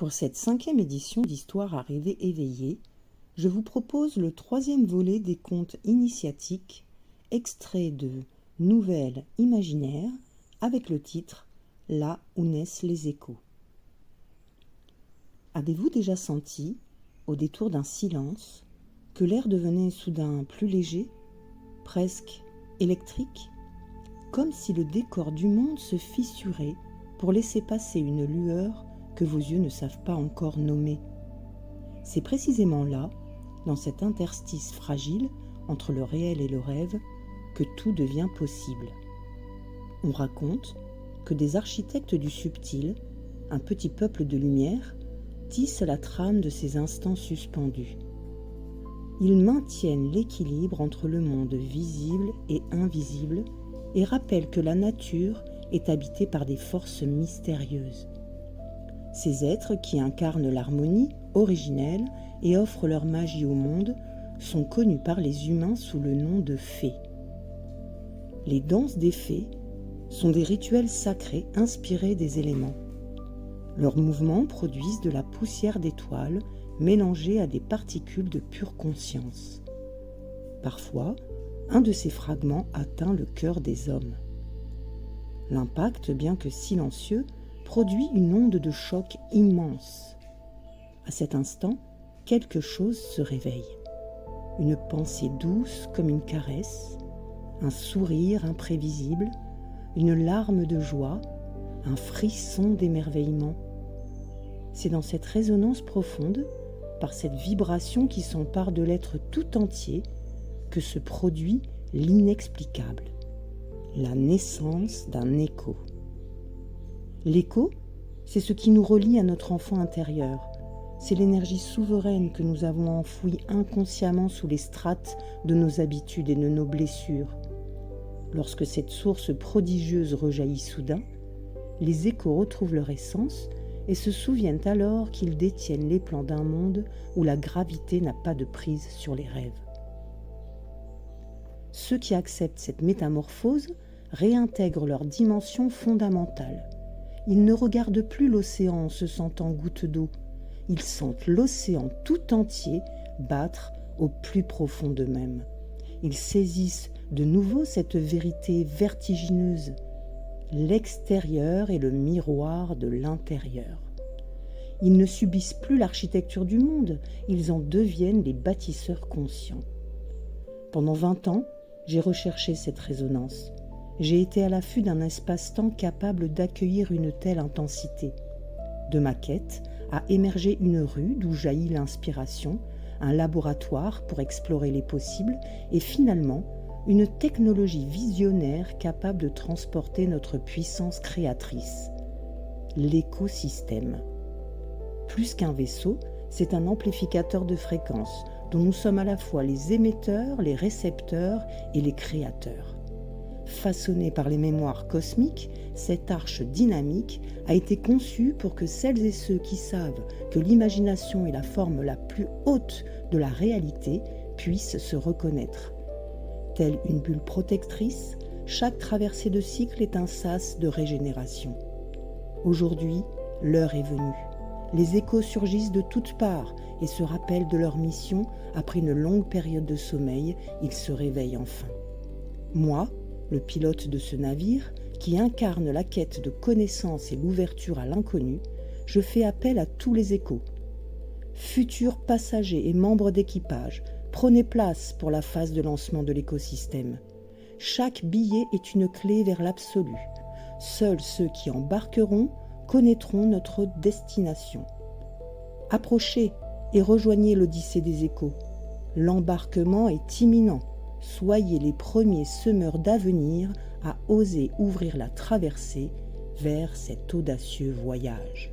Pour cette 5e édition d'Histoire à rêver éveillé, je vous propose le 3e volet des contes initiatiques, extraits de Nouvelles imaginaires, avec le titre « Là où naissent les échos ». Avez-vous déjà senti, au détour d'un silence, que l'air devenait soudain plus léger, presque électrique, comme si le décor du monde se fissurait pour laisser passer une lueur que vos yeux ne savent pas encore nommer. C'est précisément là, dans cet interstice fragile entre le réel et le rêve, que tout devient possible. On raconte que des architectes du subtil, un petit peuple de lumière, tissent la trame de ces instants suspendus. Ils maintiennent l'équilibre entre le monde visible et invisible et rappellent que la nature est habitée par des forces mystérieuses. Ces êtres qui incarnent l'harmonie originelle et offrent leur magie au monde sont connus par les humains sous le nom de fées. Les danses des fées sont des rituels sacrés inspirés des éléments. Leurs mouvements produisent de la poussière d'étoiles mélangée à des particules de pure conscience. Parfois, un de ces fragments atteint le cœur des hommes. L'impact, bien que silencieux, produit une onde de choc immense. À cet instant, quelque chose se réveille. Une pensée douce comme une caresse, un sourire imprévisible, une larme de joie, un frisson d'émerveillement. C'est dans cette résonance profonde, par cette vibration qui s'empare de l'être tout entier, que se produit l'inexplicable, la naissance d'un écho. L'écho, c'est ce qui nous relie à notre enfant intérieur. C'est l'énergie souveraine que nous avons enfouie inconsciemment sous les strates de nos habitudes et de nos blessures. Lorsque cette source prodigieuse rejaillit soudain, les échos retrouvent leur essence et se souviennent alors qu'ils détiennent les plans d'un monde où la gravité n'a pas de prise sur les rêves. Ceux qui acceptent cette métamorphose réintègrent leur dimension fondamentale. Ils ne regardent plus l'océan en se sentant goutte d'eau. Ils sentent l'océan tout entier battre au plus profond d'eux-mêmes. Ils saisissent de nouveau cette vérité vertigineuse. L'extérieur est le miroir de l'intérieur. Ils ne subissent plus l'architecture du monde, ils en deviennent les bâtisseurs conscients. Pendant 20 ans, j'ai recherché cette résonance. J'ai été à l'affût d'un espace-temps capable d'accueillir une telle intensité. De ma quête a émergé une rue d'où jaillit l'inspiration, un laboratoire pour explorer les possibles et finalement une technologie visionnaire capable de transporter notre puissance créatrice. L'écosystème. Plus qu'un vaisseau, c'est un amplificateur de fréquences dont nous sommes à la fois les émetteurs, les récepteurs et les créateurs. Façonnée par les mémoires cosmiques, cette arche dynamique a été conçue pour que celles et ceux qui savent que l'imagination est la forme la plus haute de la réalité puissent se reconnaître. Telle une bulle protectrice, chaque traversée de cycle est un sas de régénération. Aujourd'hui, l'heure est venue. Les échos surgissent de toutes parts et se rappellent de leur mission. Après une longue période de sommeil, ils se réveillent enfin. Moi, le pilote de ce navire, qui incarne la quête de connaissance et l'ouverture à l'inconnu, je fais appel à tous les échos. Futurs passagers et membres d'équipage, prenez place pour la phase de lancement de l'écosystème. Chaque billet est une clé vers l'absolu. Seuls ceux qui embarqueront connaîtront notre destination. Approchez et rejoignez l'Odyssée des échos. L'embarquement est imminent. Soyez les premiers semeurs d'avenir à oser ouvrir la traversée vers cet audacieux voyage.